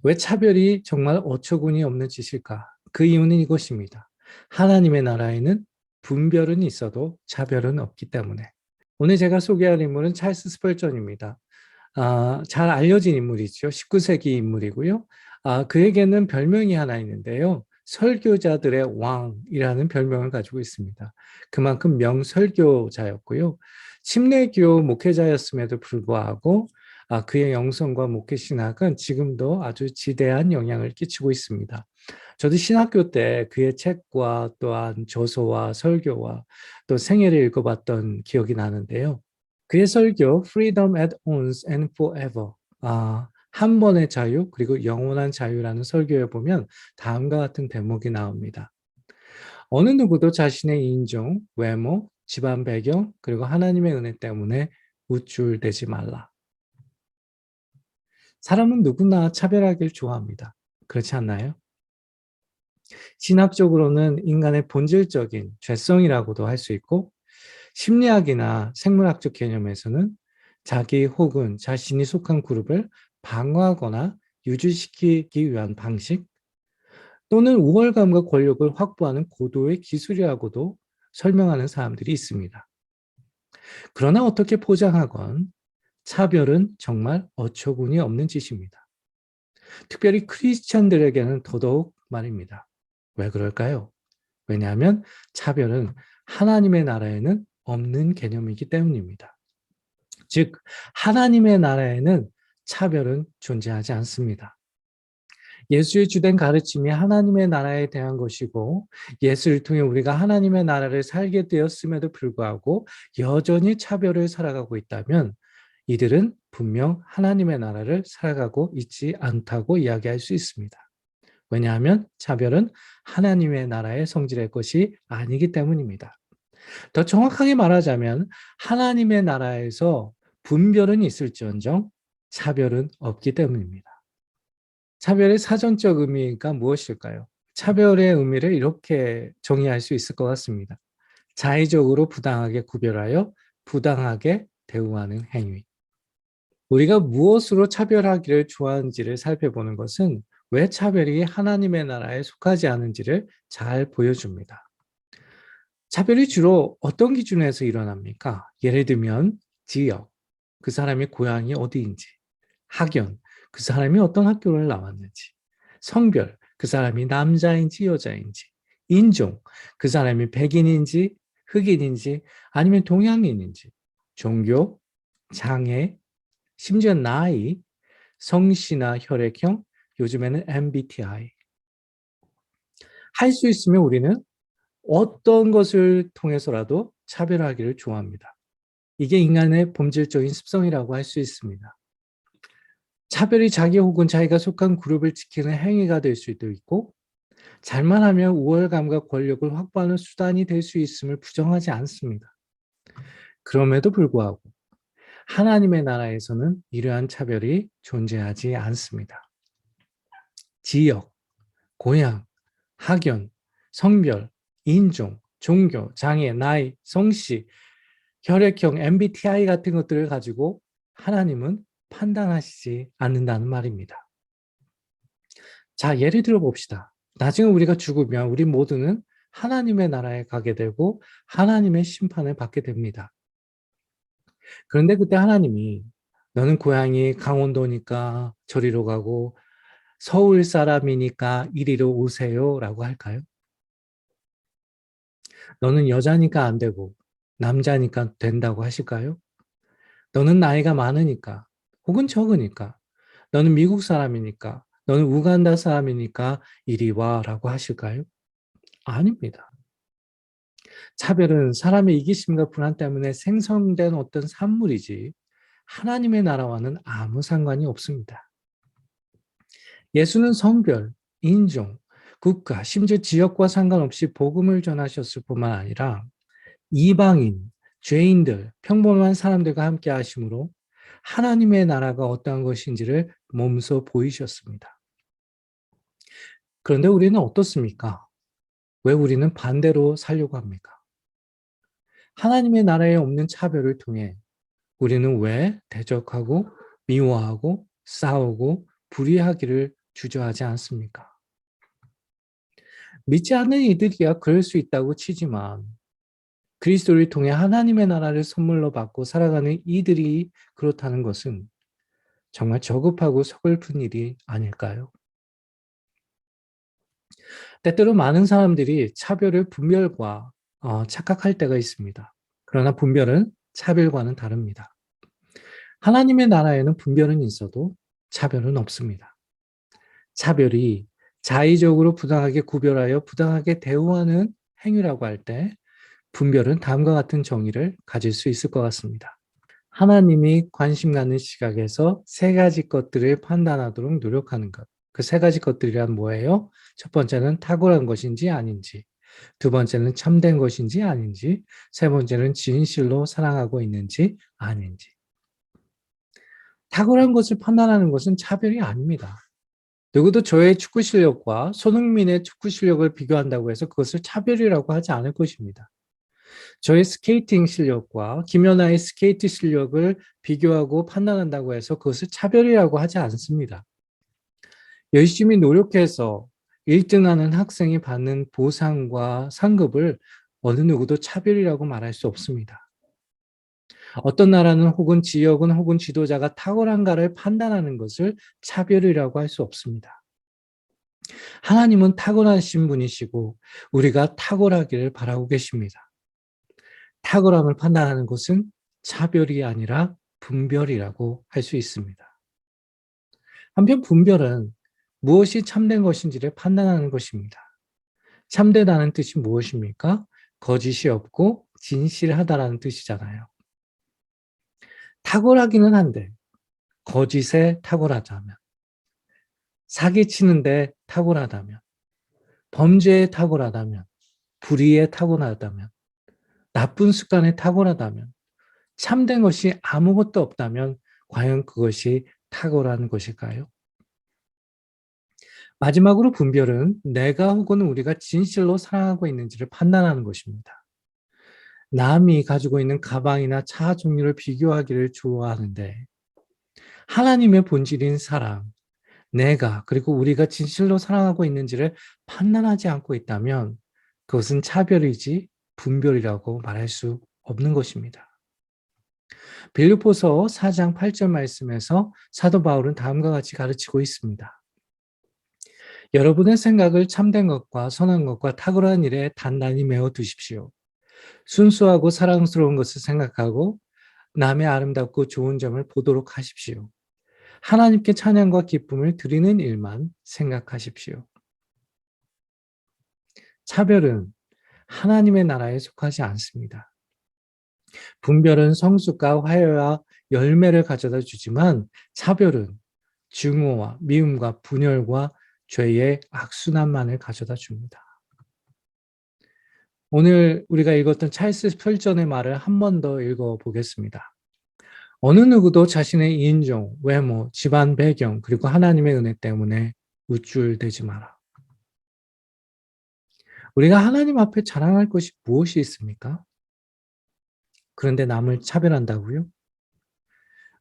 왜 차별이 정말 어처구니 없는 짓일까? 그 이유는 이것입니다. 하나님의 나라에는 분별은 있어도 차별은 없기 때문에. 오늘 제가 소개할 인물은 찰스 스펄전입니다. 잘 알려진 인물이죠. 19세기 인물이고요. 그에게는 별명이 하나 있는데요. 설교자들의 왕이라는 별명을 가지고 있습니다. 그만큼 명설교자였고요. 침례교 목회자였음에도 불구하고 그의 영성과 목회 신학은 지금도 아주 지대한 영향을 끼치고 있습니다. 저도 신학교 때 그의 책과 또한 저서와 설교와 또 생애를 읽어봤던 기억이 나는데요. 그의 설교 Freedom at Once and Forever 한 번의 자유 그리고 영원한 자유라는 설교에 보면 다음과 같은 대목이 나옵니다. 어느 누구도 자신의 인종, 외모, 집안 배경 그리고 하나님의 은혜 때문에 우쭐대지 말라. 사람은 누구나 차별하기를 좋아합니다. 그렇지 않나요? 신학적으로는 인간의 본질적인 죄성이라고도 할 수 있고 심리학이나 생물학적 개념에서는 자기 혹은 자신이 속한 그룹을 방어하거나 유지시키기 위한 방식 또는 우월감과 권력을 확보하는 고도의 기술이라고도 설명하는 사람들이 있습니다. 그러나 어떻게 포장하건 차별은 정말 어처구니 없는 짓입니다. 특별히 크리스찬들에게는 더더욱 말입니다. 왜 그럴까요? 왜냐하면 차별은 하나님의 나라에는 없는 개념이기 때문입니다. 즉, 하나님의 나라에는 차별은 존재하지 않습니다. 예수의 주된 가르침이 하나님의 나라에 대한 것이고 예수를 통해 우리가 하나님의 나라를 살게 되었음에도 불구하고 여전히 차별을 살아가고 있다면 이들은 분명 하나님의 나라를 살아가고 있지 않다고 이야기할 수 있습니다. 왜냐하면 차별은 하나님의 나라의 성질의 것이 아니기 때문입니다. 더 정확하게 말하자면 하나님의 나라에서 분별은 있을지언정 차별은 없기 때문입니다. 차별의 사전적 의미가 무엇일까요? 차별의 의미를 이렇게 정의할 수 있을 것 같습니다. 자의적으로 부당하게 구별하여 부당하게 대우하는 행위. 우리가 무엇으로 차별하기를 좋아하는지를 살펴보는 것은 왜 차별이 하나님의 나라에 속하지 않은지를 잘 보여줍니다. 차별이 주로 어떤 기준에서 일어납니까? 예를 들면 지역, 그 사람의 고향이 어디인지, 학연, 그 사람이 어떤 학교를 나왔는지, 성별, 그 사람이 남자인지 여자인지, 인종, 그 사람이 백인인지 흑인인지 아니면 동양인인지, 종교, 장애, 심지어 나이, 성씨나 혈액형, 요즘에는 MBTI. 할 수 있으면 우리는 어떤 것을 통해서라도 차별하기를 좋아합니다. 이게 인간의 본질적인 습성이라고 할 수 있습니다. 차별이 자기 혹은 자기가 속한 그룹을 지키는 행위가 될 수도 있고 잘만 하면 우월감과 권력을 확보하는 수단이 될 수 있음을 부정하지 않습니다. 그럼에도 불구하고 하나님의 나라에서는 이러한 차별이 존재하지 않습니다. 지역, 고향, 학연, 성별, 인종, 종교, 장애, 나이, 성씨, 혈액형, MBTI 같은 것들을 가지고 하나님은 판단하시지 않는다는 말입니다. 자, 예를 들어 봅시다. 나중에 우리가 죽으면 우리 모두는 하나님의 나라에 가게 되고 하나님의 심판을 받게 됩니다. 그런데 그때 하나님이 너는 고향이 강원도니까 저리로 가고 서울 사람이니까 이리로 오세요라고 할까요? 너는 여자니까 안 되고 남자니까 된다고 하실까요? 너는 나이가 많으니까 혹은 적으니까 너는 미국 사람이니까 너는 우간다 사람이니까 이리 와라고 하실까요? 아닙니다. 차별은 사람의 이기심과 불안 때문에 생성된 어떤 산물이지 하나님의 나라와는 아무 상관이 없습니다. 예수는 성별, 인종, 국가, 심지어 지역과 상관없이 복음을 전하셨을 뿐만 아니라 이방인, 죄인들, 평범한 사람들과 함께 하심으로 하나님의 나라가 어떠한 것인지를 몸소 보이셨습니다. 그런데 우리는 어떻습니까? 왜 우리는 반대로 살려고 합니까? 하나님의 나라에 없는 차별을 통해 우리는 왜 대적하고 미워하고 싸우고 불의하기를 주저하지 않습니까? 믿지 않는 이들이야 그럴 수 있다고 치지만 그리스도를 통해 하나님의 나라를 선물로 받고 살아가는 이들이 그렇다는 것은 정말 저급하고 서글픈 일이 아닐까요? 때때로 많은 사람들이 차별을 분별과 착각할 때가 있습니다. 그러나 분별은 차별과는 다릅니다. 하나님의 나라에는 분별은 있어도 차별은 없습니다. 차별이 자의적으로 부당하게 구별하여 부당하게 대우하는 행위라고 할 때 분별은 다음과 같은 정의를 가질 수 있을 것 같습니다. 하나님이 관심 갖는 시각에서 세 가지 것들을 판단하도록 노력하는 것. 그 세 가지 것들이란 뭐예요? 첫 번째는 탁월한 것인지 아닌지, 두 번째는 참된 것인지 아닌지, 세 번째는 진실로 사랑하고 있는지 아닌지. 탁월한 것을 판단하는 것은 차별이 아닙니다. 누구도 저의 축구 실력과 손흥민의 축구 실력을 비교한다고 해서 그것을 차별이라고 하지 않을 것입니다. 저의 스케이팅 실력과 김연아의 스케이트 실력을 비교하고 판단한다고 해서 그것을 차별이라고 하지 않습니다. 열심히 노력해서 1등하는 학생이 받는 보상과 상급을 어느 누구도 차별이라고 말할 수 없습니다. 어떤 나라는 혹은 지역은 혹은 지도자가 탁월한가를 판단하는 것을 차별이라고 할 수 없습니다. 하나님은 탁월하신 분이시고 우리가 탁월하기를 바라고 계십니다. 탁월함을 판단하는 것은 차별이 아니라 분별이라고 할 수 있습니다. 한편 분별은 무엇이 참된 것인지를 판단하는 것입니다. 참되다는 뜻이 무엇입니까? 거짓이 없고 진실하다라는 뜻이잖아요. 탁월하기는 한데 거짓에 탁월하다면, 사기치는데 탁월하다면, 범죄에 탁월하다면, 불의에 탁월하다면, 나쁜 습관에 탁월하다면, 참된 것이 아무것도 없다면 과연 그것이 탁월한 것일까요? 마지막으로 분별은 내가 혹은 우리가 진실로 사랑하고 있는지를 판단하는 것입니다. 남이 가지고 있는 가방이나 차 종류를 비교하기를 좋아하는데 하나님의 본질인 사랑, 내가 그리고 우리가 진실로 사랑하고 있는지를 판단하지 않고 있다면 그것은 차별이지 분별이라고 말할 수 없는 것입니다. 빌립보서 4장 8절 말씀에서 사도 바울은 다음과 같이 가르치고 있습니다. 여러분의 생각을 참된 것과 선한 것과 탁월한 일에 단단히 메워 두십시오. 순수하고 사랑스러운 것을 생각하고 남의 아름답고 좋은 점을 보도록 하십시오. 하나님께 찬양과 기쁨을 드리는 일만 생각하십시오. 차별은 하나님의 나라에 속하지 않습니다. 분별은 성숙과 화해와 열매를 가져다 주지만 차별은 증오와 미움과 분열과 죄의 악순환만을 가져다 줍니다. 오늘 우리가 읽었던 찰스 스펄전의 말을 한 번 더 읽어보겠습니다. 어느 누구도 자신의 인종, 외모, 집안 배경, 그리고 하나님의 은혜 때문에 우쭐대지 마라. 우리가 하나님 앞에 자랑할 것이 무엇이 있습니까? 그런데 남을 차별한다고요?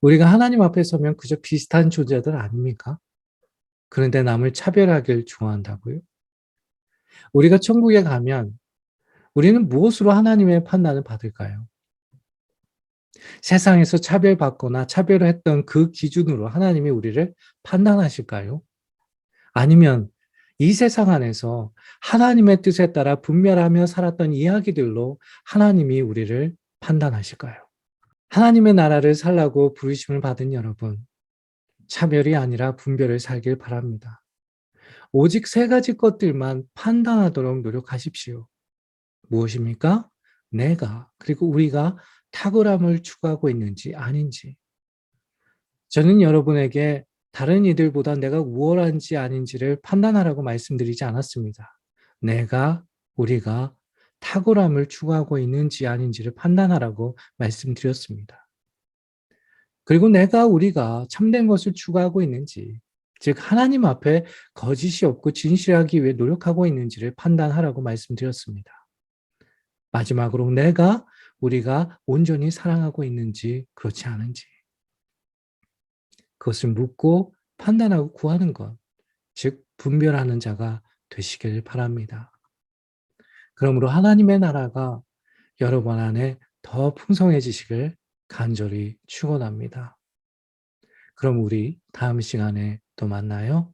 우리가 하나님 앞에 서면 그저 비슷한 존재들 아닙니까? 그런데 남을 차별하길 좋아한다고요? 우리가 천국에 가면 우리는 무엇으로 하나님의 판단을 받을까요? 세상에서 차별받거나 차별했던 그 기준으로 하나님이 우리를 판단하실까요? 아니면 이 세상 안에서 하나님의 뜻에 따라 분별하며 살았던 이야기들로 하나님이 우리를 판단하실까요? 하나님의 나라를 살라고 부르심을 받은 여러분, 차별이 아니라 분별을 살길 바랍니다. 오직 세 가지 것들만 판단하도록 노력하십시오. 무엇입니까? 내가, 그리고 우리가 탁월함을 추구하고 있는지 아닌지. 저는 여러분에게 다른 이들보다 내가 우월한지 아닌지를 판단하라고 말씀드리지 않았습니다. 내가, 우리가 탁월함을 추구하고 있는지 아닌지를 판단하라고 말씀드렸습니다. 그리고 내가, 우리가 참된 것을 추구하고 있는지, 즉 하나님 앞에 거짓이 없고 진실하기 위해 노력하고 있는지를 판단하라고 말씀드렸습니다. 마지막으로 내가, 우리가 온전히 사랑하고 있는지 그렇지 않은지 그것을 묻고 판단하고 구하는 것, 즉 분별하는 자가 되시길 바랍니다. 그러므로 하나님의 나라가 여러분 안에 더 풍성해지시길 간절히 축원합니다. 그럼 우리 다음 시간에 또 만나요.